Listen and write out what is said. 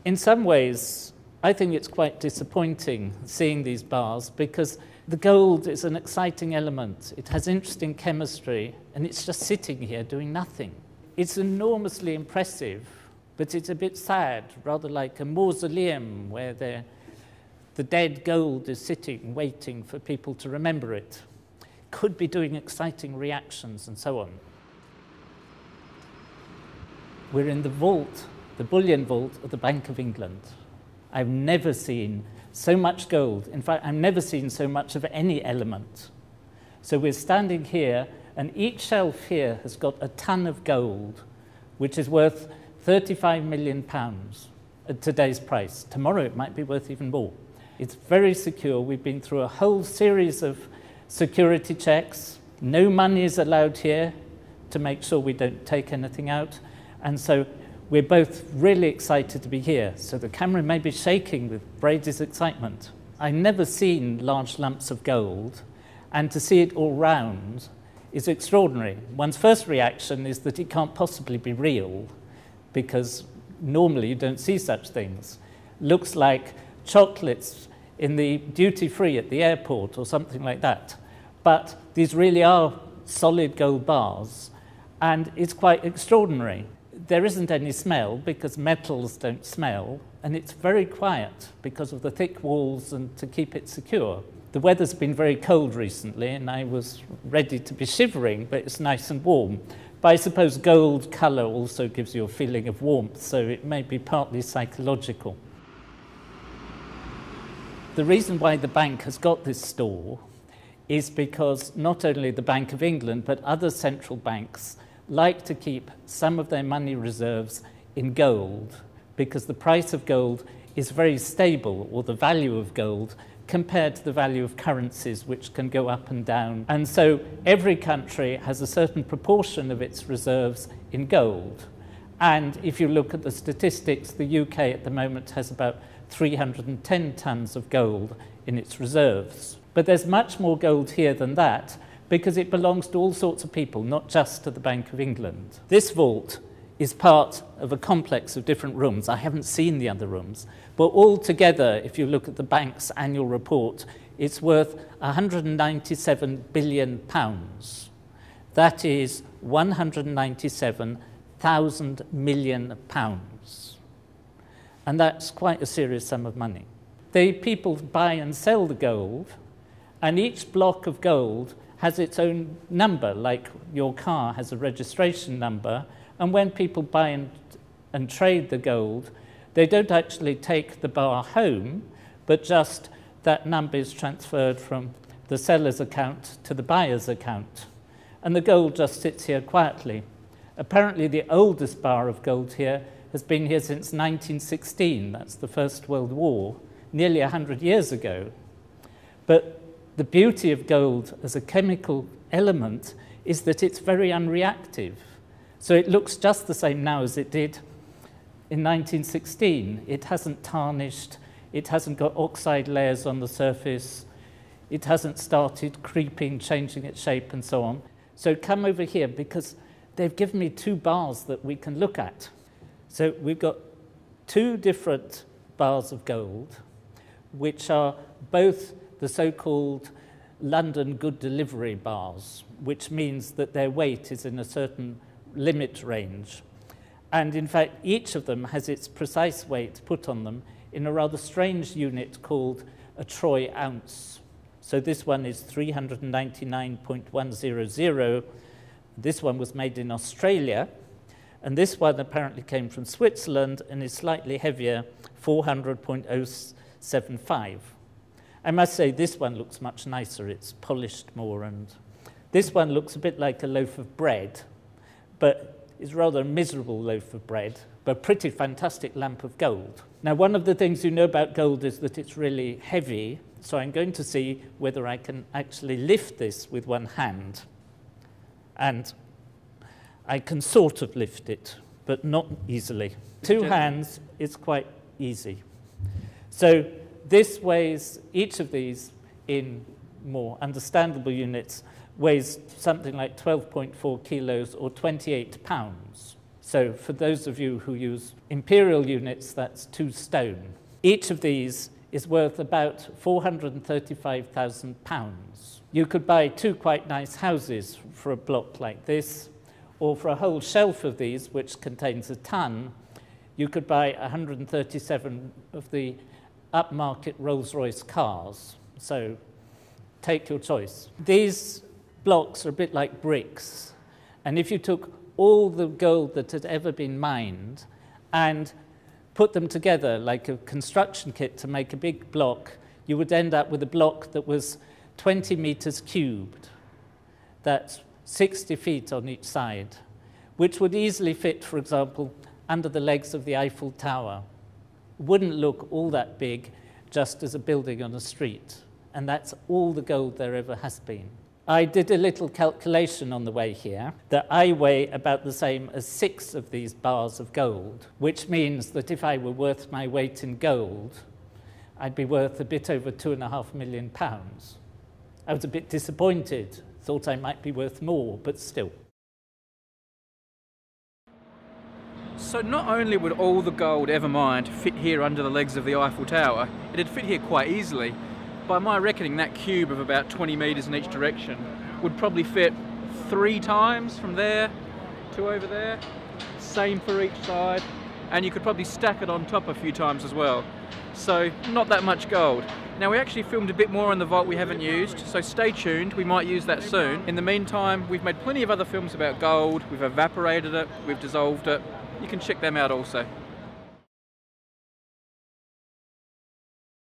In some ways, I think it's quite disappointing seeing these bars because the gold is an exciting element. It has interesting chemistry, and it's just sitting here doing nothing. It's enormously impressive, but it's a bit sad, rather like a mausoleum where the dead gold is sitting, waiting for people to remember it. Could be doing exciting reactions and so on. We're in the vault, the bullion vault of the Bank of England. I've never seen so much gold. In fact, I've never seen so much of any element. So we're standing here, and each shelf here has got a ton of gold, which is worth £35 million at today's price. Tomorrow it might be worth even more. It's very secure. We've been through a whole series of security checks. No money is allowed here to make sure we don't take anything out. And so we're both really excited to be here. So the camera may be shaking with Brady's excitement. I've never seen large lumps of gold, and to see it all round is extraordinary. One's first reaction is that it can't possibly be real, because normally you don't see such things. Looks like chocolates in the duty-free at the airport or something like that. But these really are solid gold bars, and it's quite extraordinary. There isn't any smell because metals don't smell, and it's very quiet because of the thick walls and to keep it secure. The weather's been very cold recently, and I was ready to be shivering, but it's nice and warm. But I suppose gold colour also gives you a feeling of warmth, so it may be partly psychological. The reason why the bank has got this store is because not only the Bank of England, but other central banks like to keep some of their money reserves in gold, because the price of gold is very stable, or the value of gold, compared to the value of currencies, which can go up and down. And so every country has a certain proportion of its reserves in gold. And if you look at the statistics, the UK at the moment has about 310 tons of gold in its reserves. But there's much more gold here than that, because it belongs to all sorts of people, not just to the Bank of England. This vault is part of a complex of different rooms. I haven't seen the other rooms, but all together, if you look at the bank's annual report, it's worth £197 billion. That is £197,000 million. And that's quite a serious sum of money. People buy and sell the gold, and each block of gold has its own number, like your car has a registration number. And when people buy and trade the gold, they don't actually take the bar home, but just that number is transferred from the seller's account to the buyer's account. And the gold just sits here quietly. Apparently the oldest bar of gold here has been here since 1916. That's the First World War, nearly 100 years ago. But the beauty of gold as a chemical element is that it's very unreactive. So it looks just the same now as it did in 1916. It hasn't tarnished, it hasn't got oxide layers on the surface, it hasn't started creeping, changing its shape and so on. So come over here, because they've given me two bars that we can look at. So we've got two different bars of gold, which are both the so-called London Good Delivery bars, which means that their weight is in a certain limit range. And in fact, each of them has its precise weight put on them in a rather strange unit called a troy ounce. So this one is 399.100. This one was made in Australia, and this one apparently came from Switzerland and is slightly heavier, 400.075. I must say this one looks much nicer, it's polished more, and this one looks a bit like a loaf of bread, but it's rather a miserable loaf of bread, but a pretty fantastic lump of gold. Now, one of the things you know about gold is that it's really heavy, so I'm going to see whether I can actually lift this with one hand. And I can sort of lift it, but not easily. Two hands, it's quite easy. So this weighs, each of these in more understandable units, weighs something like 12.4 kilos or 28 pounds. So for those of you who use imperial units, that's 2 stone. Each of these is worth about £435,000. You could buy 2 quite nice houses for a block like this, or for a whole shelf of these, which contains a ton, you could buy 137 of the upmarket Rolls-Royce cars. So take your choice. These blocks are a bit like bricks, and if you took all the gold that had ever been mined and put them together like a construction kit to make a big block, you would end up with a block that was 20 meters cubed. That's 60 feet on each side, which would easily fit, for example, under the legs of the Eiffel Tower. Wouldn't look all that big just as a building on a street. And that's all the gold there ever has been. I did a little calculation on the way here that I weigh about the same as 6 of these bars of gold, which means that if I were worth my weight in gold, I'd be worth a bit over £2.5 million. I was a bit disappointed, thought I might be worth more, but still. So not only would all the gold ever mined fit here under the legs of the Eiffel Tower, it'd fit here quite easily. By my reckoning, that cube of about 20 metres in each direction would probably fit 3 times from there to over there. Same for each side. And you could probably stack it on top a few times as well. So not that much gold. Now we actually filmed a bit more in the vault we haven't used, so stay tuned, we might use that soon. In the meantime, we've made plenty of other films about gold, we've evaporated it, we've dissolved it. You can check them out also.